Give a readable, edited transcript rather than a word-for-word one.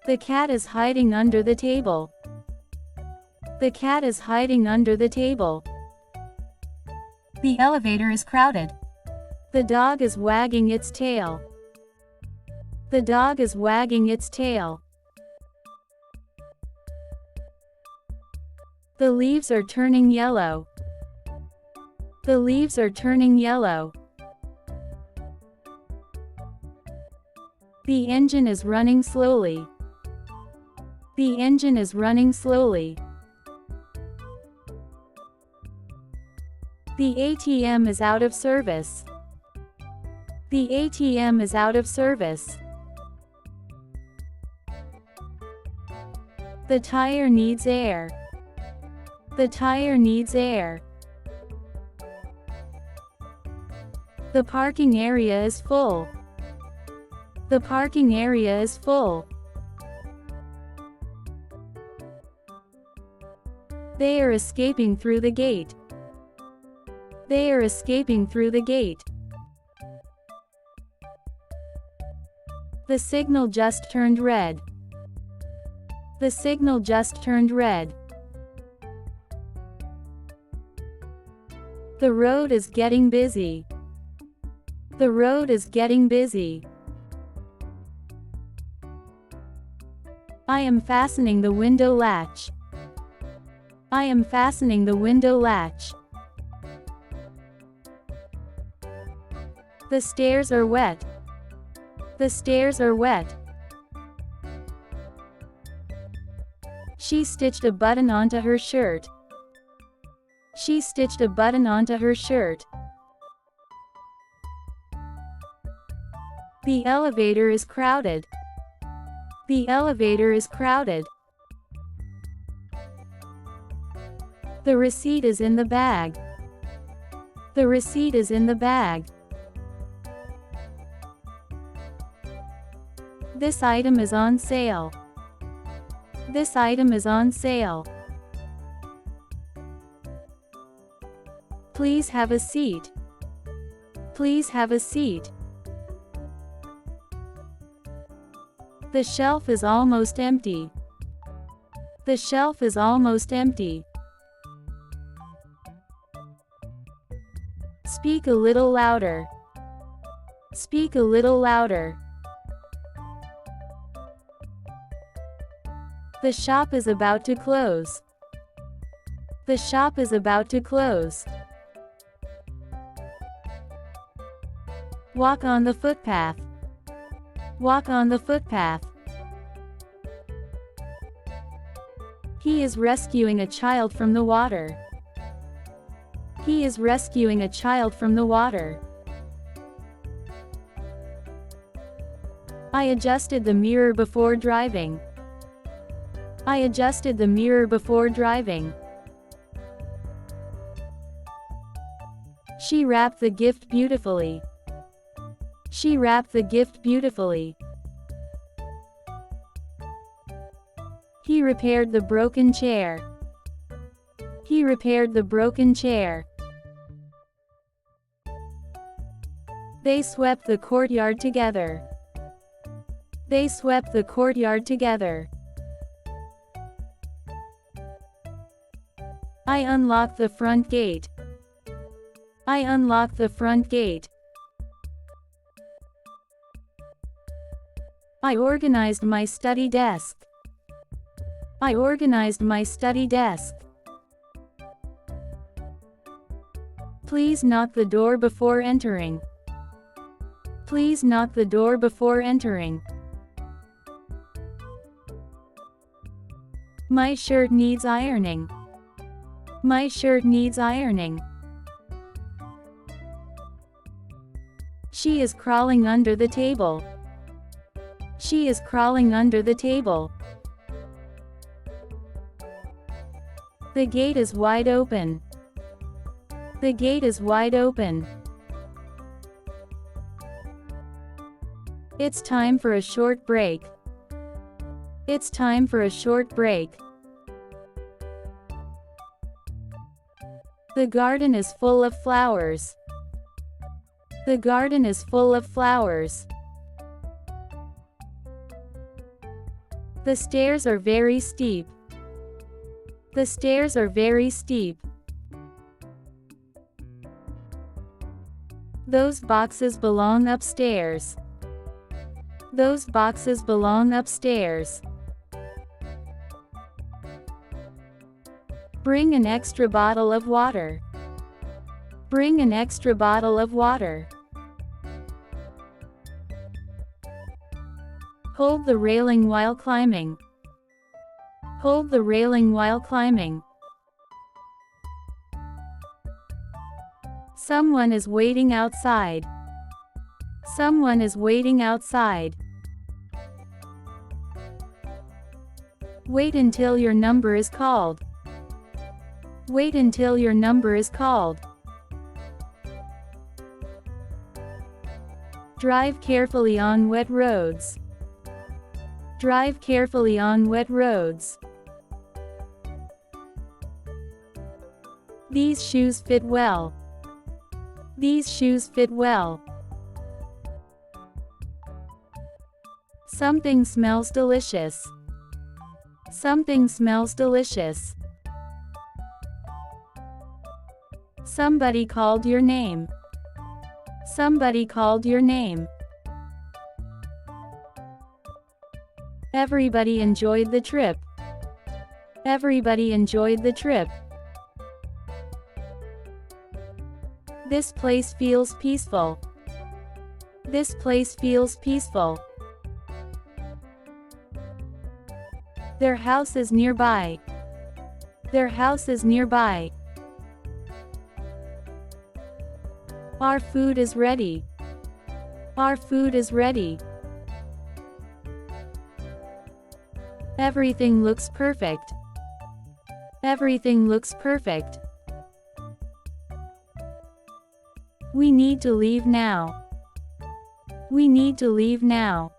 The cat is hiding under the table. The cat is hiding under the table. The elevator is crowded. The dog is wagging its tail. The dog is wagging its tail. The leaves are turning yellow. The leaves are turning yellow. The engine is running slowly. The engine is running slowly. The ATM is out of service. The ATM is out of service. The tire needs air. The tire needs air. The parking area is full. The parking area is full. They are escaping through the gate. They are escaping through the gate. The signal just turned red. The signal just turned red. The road is getting busy. The road is getting busy. I am fastening the window latch. I am fastening the window latch. The stairs are wet. The stairs are wet. She stitched a button onto her shirt. She stitched a button onto her shirt. The elevator is crowded. The elevator is crowded. The receipt is in the bag. The receipt is in the bag. This item is on sale. This item is on sale. Please have a seat. Please have a seat. The shelf is almost empty. The shelf is almost empty. Speak a little louder. Speak a little louder. The shop is about to close. The shop is about to close. Walk on the footpath. Walk on the footpath. He is rescuing a child from the water. He is rescuing a child from the water. I adjusted the mirror before driving. I adjusted the mirror before driving. She wrapped the gift beautifully. She wrapped the gift beautifully. He repaired the broken chair. He repaired the broken chair. They swept the courtyard together. They swept the courtyard together. I unlocked the front gate. I unlocked the front gate. I organized my study desk. I organized my study desk. Please knock the door before entering. Please knock the door before entering. My shirt needs ironing. My shirt needs ironing. She is crawling under the table. She is crawling under the table. The gate is wide open. The gate is wide open. It's time for a short break. It's time for a short break. The garden is full of flowers. The garden is full of flowers. The stairs are very steep. The stairs are very steep. Those boxes belong upstairs. Those boxes belong upstairs. Bring an extra bottle of water. Bring an extra bottle of water. Hold the railing while climbing. Hold the railing while climbing. Someone is waiting outside. Someone is waiting outside. Wait until your number is called. Wait until your number is called. Drive carefully on wet roads. Drive carefully on wet roads. These shoes fit well. These shoes fit well. Something smells delicious. Something smells delicious. Somebody called your name. Somebody called your name. Everybody enjoyed the trip. Everybody enjoyed the trip. This place feels peaceful. This place feels peaceful. Their house is nearby. Their house is nearby. Our food is ready. Our food is ready. Everything looks perfect. Everything looks perfect. We need to leave now. We need to leave now.